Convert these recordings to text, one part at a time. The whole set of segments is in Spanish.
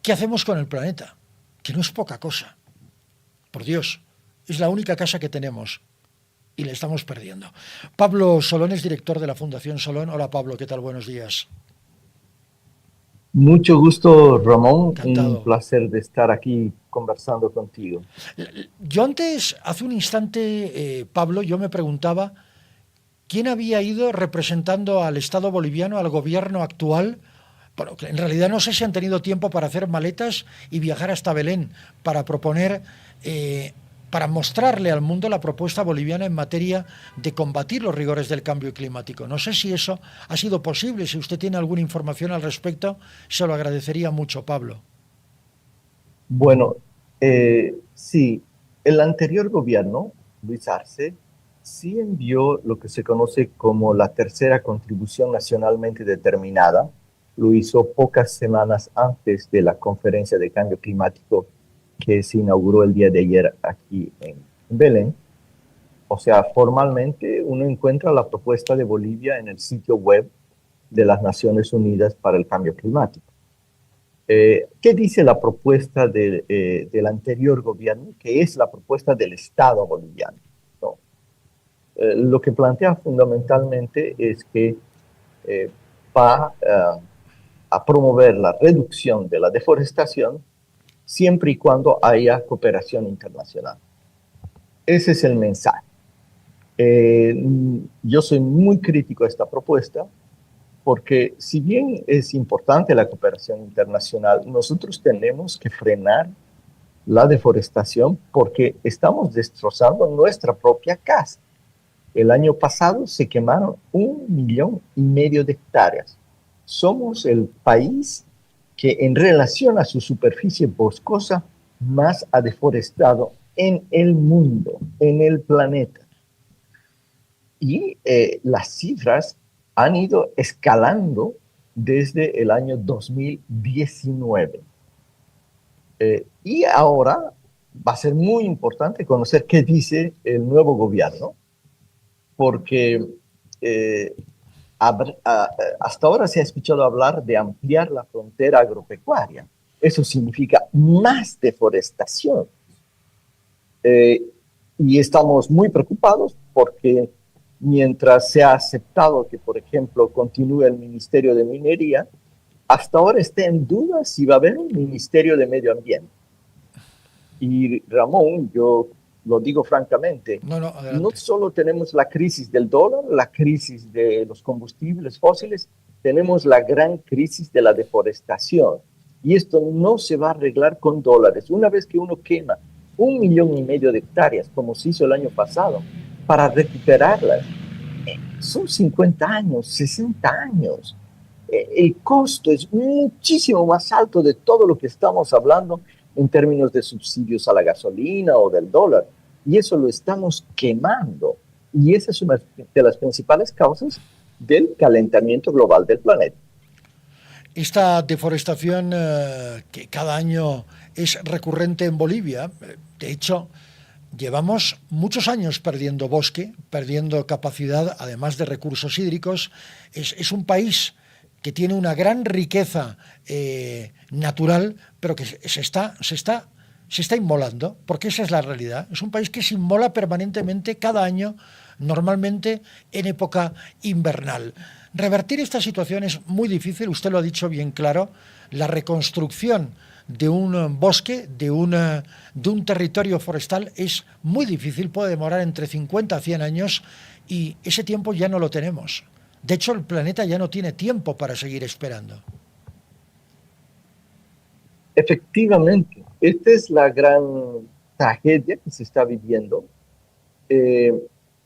¿qué hacemos con el planeta? Que no es poca cosa. Por Dios, es la única casa que tenemos y le estamos perdiendo. Pablo Solón es director de la Fundación Solón. Hola Pablo, ¿qué tal? Buenos días. Mucho gusto, Ramón. Un Encantado. placer de estar aquí conversando contigo. Yo antes, hace un instante, Pablo, yo me preguntaba quién había ido representando al Estado boliviano, al gobierno actual. Bueno, que en realidad no sé si han tenido tiempo para hacer maletas y viajar hasta Belén para proponer, para mostrarle al mundo la propuesta boliviana en materia de combatir los rigores del cambio climático. No sé si eso ha sido posible. Si usted tiene alguna información al respecto, se lo agradecería mucho, Pablo. Bueno, sí, el anterior gobierno, Luis Arce, sí envió lo que se conoce como la tercera contribución nacionalmente determinada. Lo hizo pocas semanas antes de la conferencia de cambio climático que se inauguró el día de ayer aquí en Belén. O sea, formalmente uno encuentra la propuesta de Bolivia en el sitio web de las Naciones Unidas para el Cambio Climático. ¿Qué dice la propuesta del anterior gobierno? Que es la propuesta del Estado boliviano, ¿no? Lo que plantea fundamentalmente es que eh, va a promover la reducción de la deforestación siempre y cuando haya cooperación internacional. Ese es el mensaje. Yo soy muy crítico a esta propuesta porque si bien es importante la cooperación internacional, nosotros tenemos que frenar la deforestación porque estamos destrozando nuestra propia casa. El año pasado se quemaron 1,5 millones de hectáreas. Somos el país que en relación a su superficie boscosa más ha deforestado en el mundo, en el planeta. Y las cifras han ido escalando desde el año 2019. Y ahora va a ser muy importante conocer qué dice el nuevo gobierno, porque eh, hasta ahora se ha escuchado hablar de ampliar la frontera agropecuaria. Eso significa más deforestación. Eh, y estamos muy preocupados porque mientras se ha aceptado que, por ejemplo, continúe el Ministerio de Minería, hasta ahora está en duda si va a haber un Ministerio de Medio Ambiente. Y Ramón, yo lo digo francamente, No, no, no adelante. solo tenemos la crisis del dólar, la crisis de los combustibles fósiles, tenemos la gran crisis de la deforestación. Y esto no se va a arreglar con dólares. Una vez que uno quema 1,5 millones de hectáreas, como se hizo el año pasado, para recuperarlas, son 50 años, 60 años. El costo es muchísimo más alto de todo lo que estamos hablando en términos de subsidios a la gasolina o del dólar. Y eso lo estamos quemando. Y esa es una de las principales causas del calentamiento global del planeta. Esta deforestación que cada año es recurrente en Bolivia, de hecho, llevamos muchos años perdiendo bosque, perdiendo capacidad, además de recursos hídricos. Es un país que tiene una gran riqueza natural, pero que se está inmolando, porque esa es la realidad. Es un país que se inmola permanentemente cada año, normalmente en época invernal. Revertir esta situación es muy difícil, usted lo ha dicho bien claro. La reconstrucción de un bosque, de un territorio forestal, es muy difícil, puede demorar entre 50 a 100 años y ese tiempo ya no lo tenemos. De hecho, el planeta ya no tiene tiempo para seguir esperando. Efectivamente, esta es la gran tragedia que se está viviendo. Eh,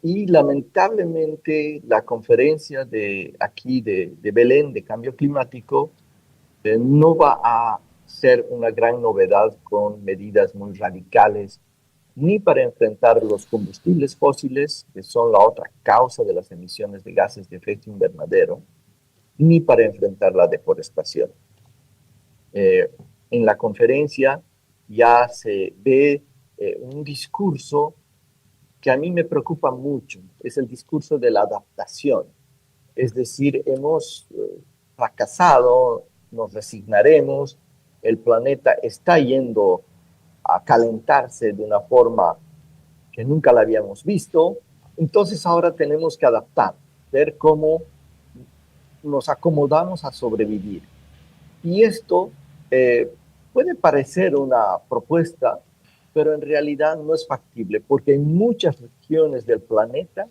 y lamentablemente la conferencia de aquí de Belén de cambio climático no va a ser una gran novedad con medidas muy radicales, ni para enfrentar los combustibles fósiles, que son la otra causa de las emisiones de gases de efecto invernadero, ni para enfrentar la deforestación. Eh, en la conferencia ya se ve un discurso que a mí me preocupa mucho, es el discurso de la adaptación. Es decir, hemos fracasado, nos resignaremos, el planeta está yendo a calentarse de una forma que nunca la habíamos visto, entonces ahora tenemos que adaptar, ver cómo nos acomodamos a sobrevivir. Y esto puede parecer una propuesta, pero en realidad no es factible, porque hay muchas regiones del planeta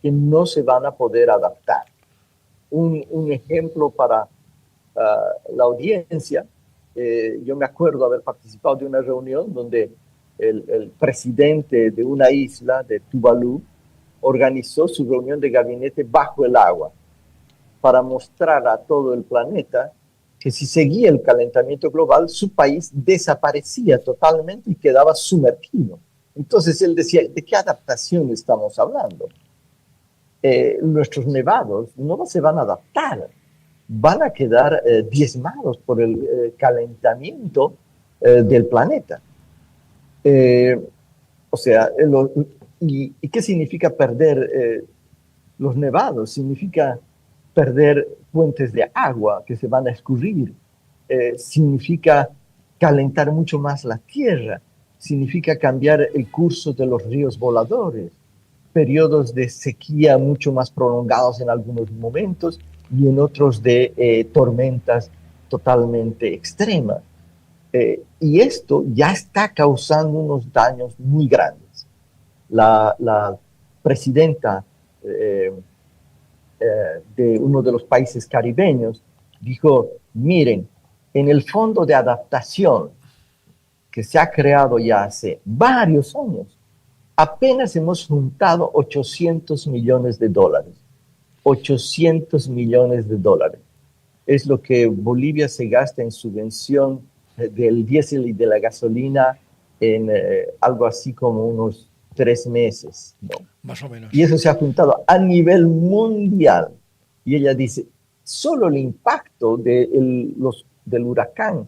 que no se van a poder adaptar. Un ejemplo para la audiencia, yo me acuerdo haber participado de una reunión donde el presidente de una isla, de Tuvalu, organizó su reunión de gabinete bajo el agua para mostrar a todo el planeta que si seguía el calentamiento global, su país desaparecía totalmente y quedaba sumergido. Entonces él decía, ¿de qué adaptación estamos hablando? Nuestros nevados no se van a adaptar, van a quedar diezmados por el calentamiento del planeta. O sea, ¿y qué significa perder los nevados? Significa perder fuentes de agua que se van a escurrir, significa calentar mucho más la tierra, significa cambiar el curso de los ríos voladores, periodos de sequía mucho más prolongados en algunos momentos y en otros de tormentas totalmente extremas. Y esto ya está causando unos daños muy grandes. La presidenta de uno de los países caribeños dijo, miren, en el fondo de adaptación que se ha creado ya hace varios años, apenas hemos juntado 800 millones de dólares. 800 millones de dólares. Es lo que Bolivia se gasta en subvención del diésel y de la gasolina en algo así como unos 3 meses, ¿no? Más o menos. Y eso se ha juntado a nivel mundial. Y ella dice, solo el impacto del huracán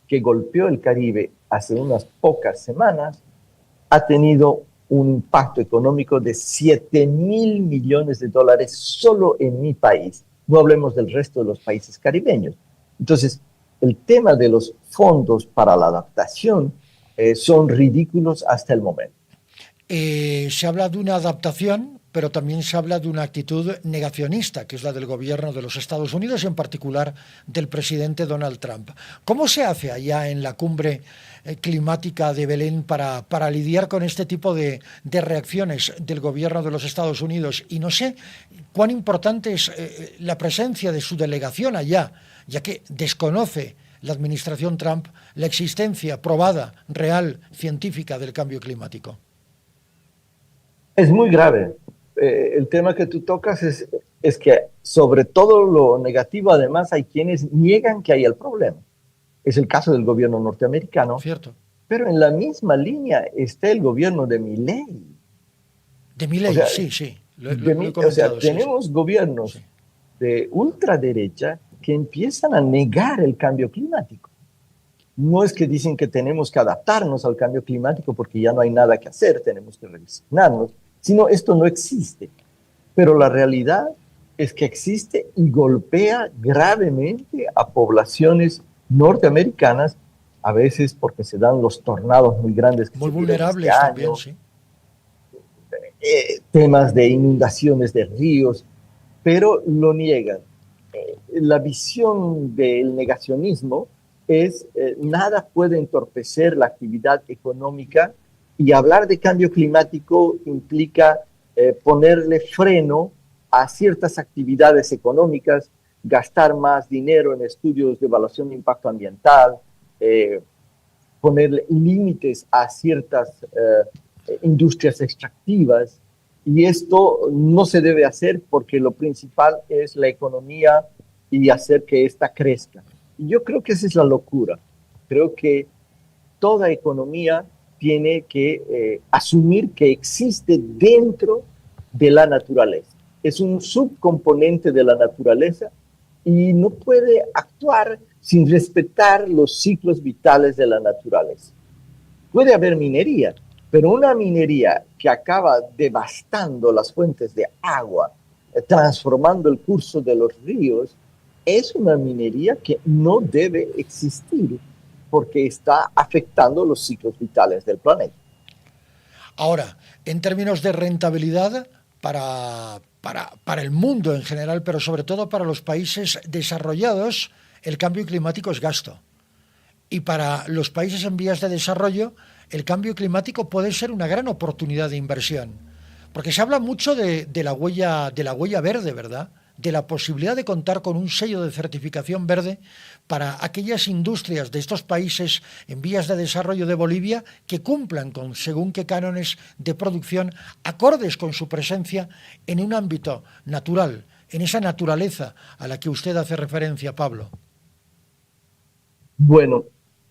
que golpeó el Caribe hace unas pocas semanas ha tenido un impacto económico de 7.000 millones de dólares solo en mi país. No hablemos del resto de los países caribeños. Entonces, el tema de los fondos para la adaptación son ridículos hasta el momento. Se habla de una adaptación, pero también se habla de una actitud negacionista, que es la del gobierno de los Estados Unidos y en particular del presidente Donald Trump. ¿Cómo se hace allá en la cumbre climática de Belén para lidiar con este tipo de reacciones del gobierno de los Estados Unidos? Y no sé cuán importante es la presencia de su delegación allá, ya que desconoce la administración Trump la existencia probada, real, científica del cambio climático. Es muy grave. El tema que tú tocas es que sobre todo lo negativo, además, hay quienes niegan que hay el problema. Es el caso del gobierno norteamericano. Cierto. Pero en la misma línea está el gobierno de Milei. De Milei, o sea, sí. O sea, tenemos gobiernos de ultraderecha que empiezan a negar el cambio climático. No es que dicen que tenemos que adaptarnos al cambio climático porque ya no hay nada que hacer, tenemos que resignarnos, sino esto no existe. Pero la realidad es que existe y golpea gravemente a poblaciones norteamericanas, a veces porque se dan los tornados muy grandes que muy se vulnerables este también, año, sí. Temas de inundaciones de ríos, pero lo niegan. La visión del negacionismo es nada puede entorpecer la actividad económica y hablar de cambio climático implica ponerle freno a ciertas actividades económicas, gastar más dinero en estudios de evaluación de impacto ambiental, ponerle límites a ciertas industrias extractivas, y esto no se debe hacer porque lo principal es la economía y hacer que ésta crezca. Y yo creo que esa es la locura. Creo que toda economía tiene que asumir que existe dentro de la naturaleza. Es un subcomponente de la naturaleza y no puede actuar sin respetar los ciclos vitales de la naturaleza. Puede haber minería, pero una minería que acaba devastando las fuentes de agua, transformando el curso de los ríos, es una minería que no debe existir. porque está afectando los ciclos vitales del planeta. Ahora, en términos de rentabilidad para el mundo en general, pero sobre todo para los países desarrollados, el cambio climático es gasto. Y para los países en vías de desarrollo, el cambio climático puede ser una gran oportunidad de inversión. Porque se habla mucho de la huella verde, ¿verdad? De la posibilidad de contar con un sello de certificación verde para aquellas industrias de estos países en vías de desarrollo de Bolivia que cumplan con según qué cánones de producción acordes con su presencia en un ámbito natural, en esa naturaleza a la que usted hace referencia, Pablo. Bueno,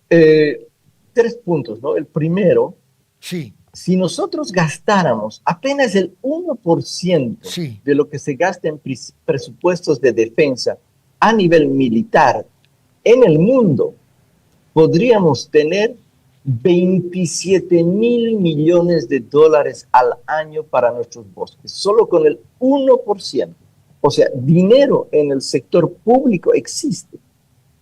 tres puntos, ¿no? El primero, Sí, si nosotros gastáramos apenas el 1% sí. de lo que se gasta en presupuestos de defensa a nivel militar en el mundo, podríamos tener 27.000 millones de dólares al año para nuestros bosques, solo con el 1%. O sea, dinero en el sector público existe,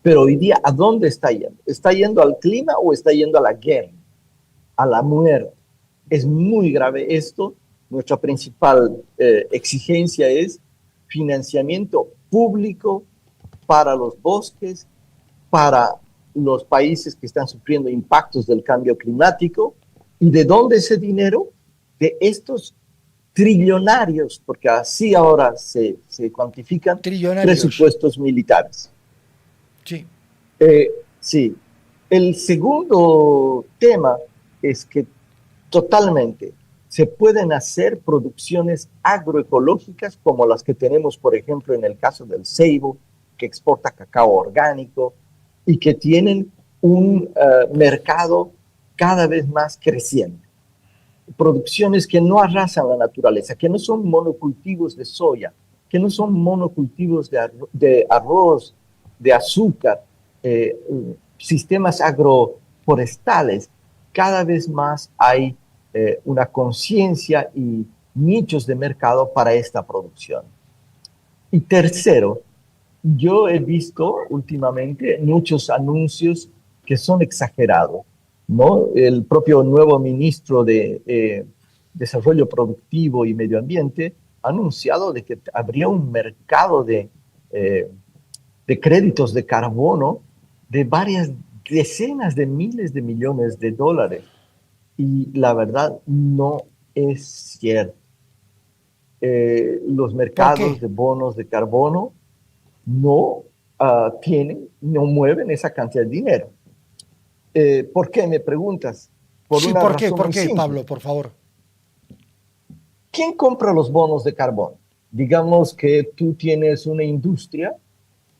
pero hoy día, ¿a dónde está yendo? ¿Está yendo al clima o está yendo a la guerra, a la muerte? Es muy grave esto. Nuestra principal exigencia es financiamiento público para los bosques, para los países que están sufriendo impactos del cambio climático. ¿Y de dónde ese dinero? De estos trillonarios, porque así ahora se cuantifican Trillonarios. presupuestos militares. Sí. Sí. El segundo tema es que totalmente se pueden hacer producciones agroecológicas como las que tenemos, por ejemplo, en el caso del ceibo, que exporta cacao orgánico y que tienen un mercado cada vez más creciente. Producciones que no arrasan la naturaleza, que no son monocultivos de soya, que no son monocultivos de arroz, de azúcar, sistemas agroforestales. Cada vez más hay una conciencia y nichos de mercado para esta producción. Y tercero, yo he visto últimamente muchos anuncios que son exagerados, ¿no? El propio nuevo ministro de Desarrollo Productivo y Medio Ambiente ha anunciado de que habría un mercado de créditos de carbono de varias decenas de miles de millones de dólares. Y la verdad no es cierto. Los ¿Por mercados qué? de bonos de carbono no no mueven esa cantidad de dinero. ¿Por qué me preguntas? Por Sí, una ¿por qué? razón ¿Por muy qué, simple. Pablo, por favor? ¿Quién compra los bonos de carbono? Digamos que tú tienes una industria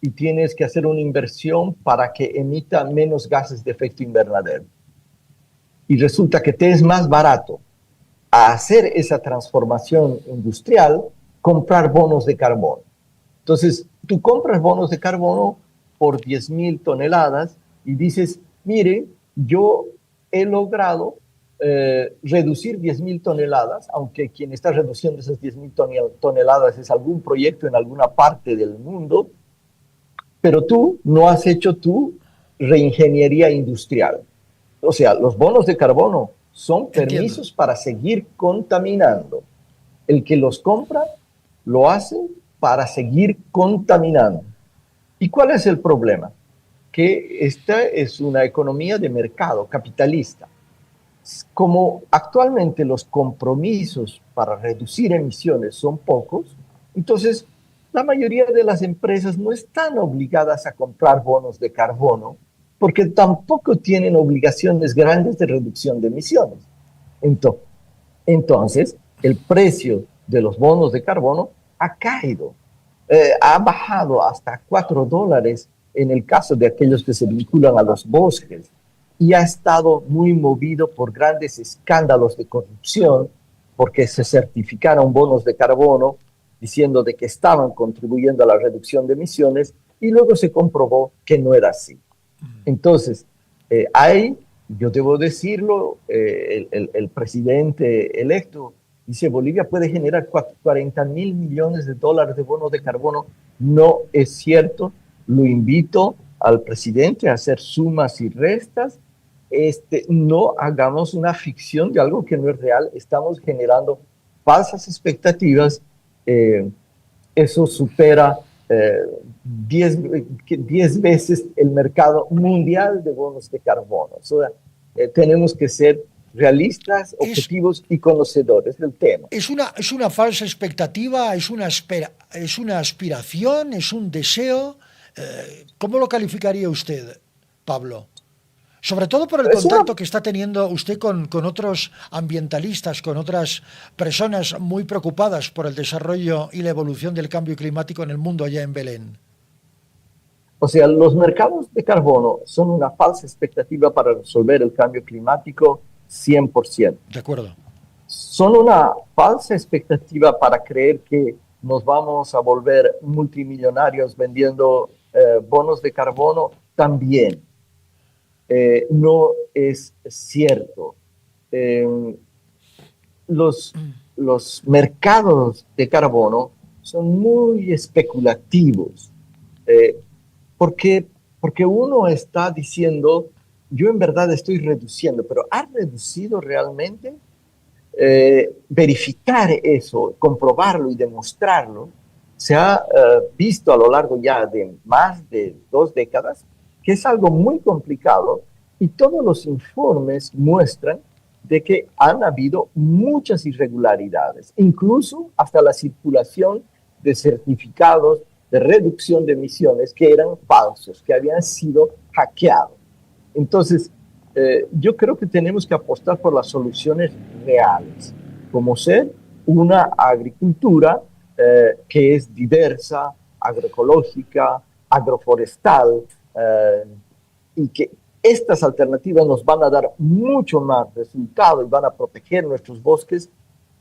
y tienes que hacer una inversión para que emita menos gases de efecto invernadero. Y resulta que te es más barato a hacer esa transformación industrial comprar bonos de carbono. Entonces, tú compras bonos de carbono por 10.000 toneladas y dices, mire, yo he logrado reducir 10.000 toneladas, aunque quien está reduciendo esas 10.000 toneladas es algún proyecto en alguna parte del mundo, pero tú no has hecho tu reingeniería industrial. O sea, los bonos de carbono son Entiendo. permisos para seguir contaminando. El que los compra lo hace para seguir contaminando. ¿Y cuál es el problema? Que esta es una economía de mercado capitalista. Como actualmente los compromisos para reducir emisiones son pocos, entonces la mayoría de las empresas no están obligadas a comprar bonos de carbono porque tampoco tienen obligaciones grandes de reducción de emisiones. Entonces, el precio de los bonos de carbono ha caído, ha bajado hasta $4 en el caso de aquellos que se vinculan a los bosques y ha estado muy movido por grandes escándalos de corrupción porque se certificaron bonos de carbono diciendo de que estaban contribuyendo a la reducción de emisiones y luego se comprobó que no era así. Entonces, yo debo decirlo, el presidente electo dice Bolivia puede generar 40.000 millones de dólares de bonos de carbono. No es cierto. Lo invito al presidente a hacer sumas y restas. No hagamos una ficción de algo que no es real. Estamos generando falsas expectativas. Eso supera 10 veces el mercado mundial de bonos de carbono. O sea, tenemos que ser realistas, objetivos y conocedores del tema. Es una falsa expectativa, es una aspiración, es un deseo. ¿Cómo lo calificaría usted, Pablo? Sobre todo por el contacto que está teniendo usted con otros ambientalistas, con otras personas muy preocupadas por el desarrollo y la evolución del cambio climático en el mundo allá en Belén. O sea, los mercados de carbono son una falsa expectativa para resolver el cambio climático 100%. De acuerdo. Son una falsa expectativa para creer que nos vamos a volver multimillonarios vendiendo bonos de carbono también. No es cierto. Los mercados de carbono son muy especulativos. Porque uno está diciendo, yo en verdad estoy reduciendo, pero ¿ha reducido realmente? Verificar eso, comprobarlo y demostrarlo, se ha visto a lo largo ya de más de 2 décadas que es algo muy complicado, y todos los informes muestran de que han habido muchas irregularidades, incluso hasta la circulación de certificados de reducción de emisiones que eran falsos, que habían sido hackeados. Entonces, yo creo que tenemos que apostar por las soluciones reales, como ser una agricultura que es diversa, agroecológica, agroforestal, y que estas alternativas nos van a dar mucho más resultado y van a proteger nuestros bosques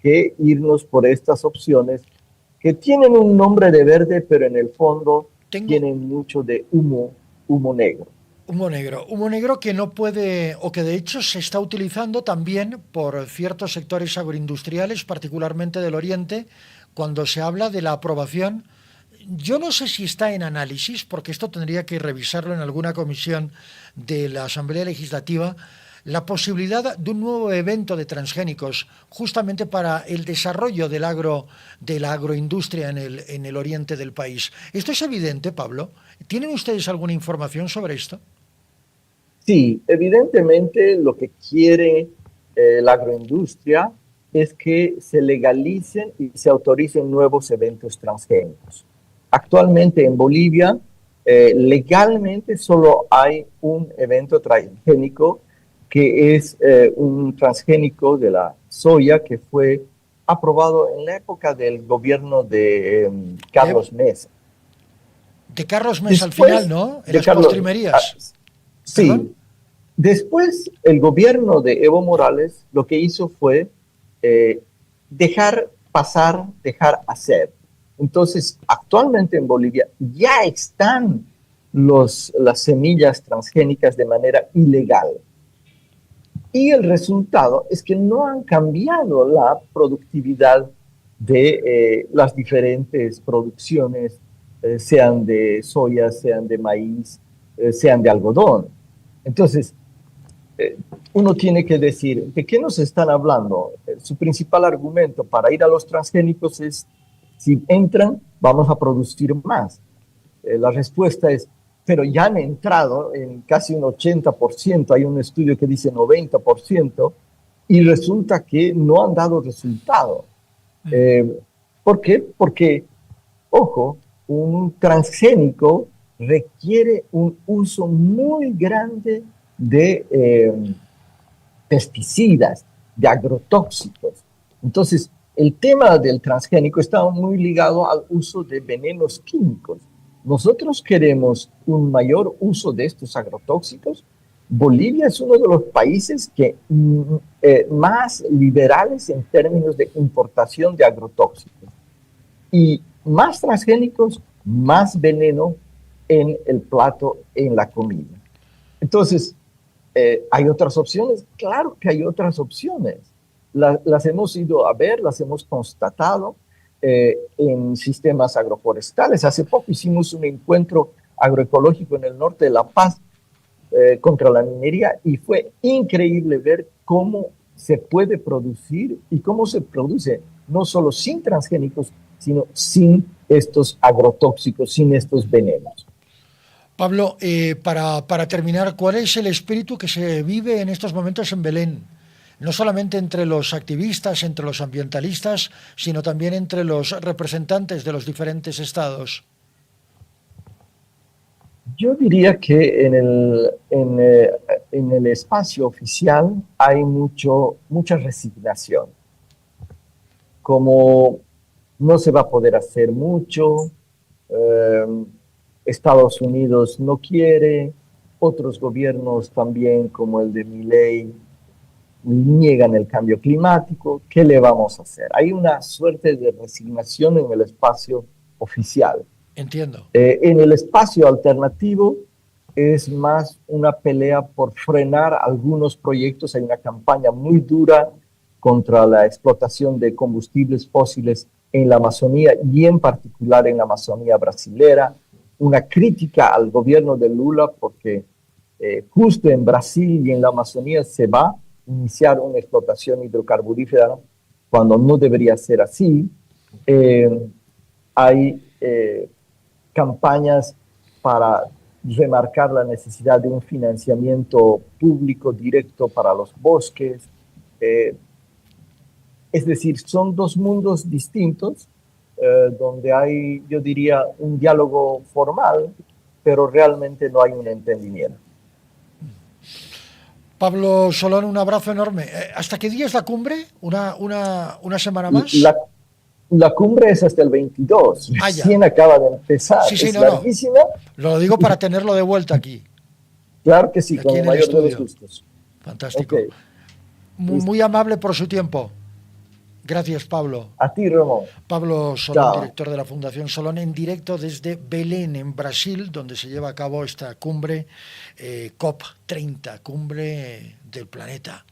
que irnos por estas opciones que tienen un nombre de verde, pero en el fondo tienen mucho de humo negro. Humo negro que no puede, o que de hecho se está utilizando también por ciertos sectores agroindustriales, particularmente del Oriente, cuando se habla de la aprobación. Yo no sé si está en análisis, porque esto tendría que revisarlo en alguna comisión de la Asamblea Legislativa, la posibilidad de un nuevo evento de transgénicos justamente para el desarrollo de la agroindustria en el oriente del país. ¿Esto es evidente, Pablo? ¿Tienen ustedes alguna información sobre esto? Sí, evidentemente lo que quiere la agroindustria es que se legalicen y se autoricen nuevos eventos transgénicos. Actualmente en Bolivia, legalmente solo hay un evento transgénico que es un transgénico de la soya que fue aprobado en la época del gobierno de Carlos Mesa. De Carlos Mesa al final, ¿no? En las postrimerías. Sí. ¿Perdón? Después, el gobierno de Evo Morales lo que hizo fue dejar pasar, dejar hacer. Entonces, actualmente en Bolivia ya están las semillas transgénicas de manera ilegal. Y el resultado es que no han cambiado la productividad de las diferentes producciones, sean de soya, sean de maíz, sean de algodón. Entonces, uno tiene que decir, ¿de qué nos están hablando? Su principal argumento para ir a los transgénicos es, si entran, vamos a producir más. La respuesta es, pero ya han entrado en casi un 80%, hay un estudio que dice 90%, y resulta que no han dado resultado. ¿Por qué? Porque, ojo, un transgénico requiere un uso muy grande de pesticidas, de agrotóxicos. Entonces, el tema del transgénico está muy ligado al uso de venenos químicos. Nosotros queremos un mayor uso de estos agrotóxicos. Bolivia es uno de los países que más liberales en términos de importación de agrotóxicos. Y más transgénicos, más veneno en el plato, en la comida. Entonces, ¿hay otras opciones? Claro que hay otras opciones. Las hemos ido a ver, las hemos constatado en sistemas agroforestales. Hace poco hicimos un encuentro agroecológico en el norte de La Paz contra la minería y fue increíble ver cómo se puede producir y cómo se produce no solo sin transgénicos, sino sin estos agrotóxicos, sin estos venenos. Pablo, para terminar, ¿cuál es el espíritu que se vive en estos momentos en Belén? No solamente entre los activistas, entre los ambientalistas, sino también entre los representantes de los diferentes estados. Yo diría que en el espacio oficial hay mucha resignación, como no se va a poder hacer mucho, eh, Estados Unidos no quiere, otros gobiernos también, como el de Milei, niegan el cambio climático. ¿Qué le vamos a hacer? Hay una suerte de resignación en el espacio oficial. Entiendo. En el espacio alternativo es más una pelea por frenar algunos proyectos. Hay una campaña muy dura contra la explotación de combustibles fósiles en la Amazonía y en particular en la Amazonía brasilera. Una crítica al gobierno de Lula porque justo en Brasil y en la Amazonía se va a iniciar una explotación hidrocarburífera cuando no debería ser así. Hay campañas para remarcar la necesidad de un financiamiento público directo para los bosques. Es decir, son dos mundos distintos donde hay, yo diría, un diálogo formal, pero realmente no hay un entendimiento. Pablo Solón, un abrazo enorme. ¿Hasta qué día es la cumbre? ¿Una semana más? La cumbre es hasta el 22, Ah, ya. recién acaba de empezar, Sí, sí, es no, no. larguísima. Lo digo para tenerlo de vuelta aquí, Claro que sí, con aquí el en el mayor de los estudio. gustos. Ok, Fantástico. Muy, listo. muy amable por su tiempo. Gracias, Pablo. A ti, Ramón. Pablo Solón, Chao. director de la Fundación Solón, en directo desde Belén, en Brasil, donde se lleva a cabo esta cumbre COP30, cumbre del planeta.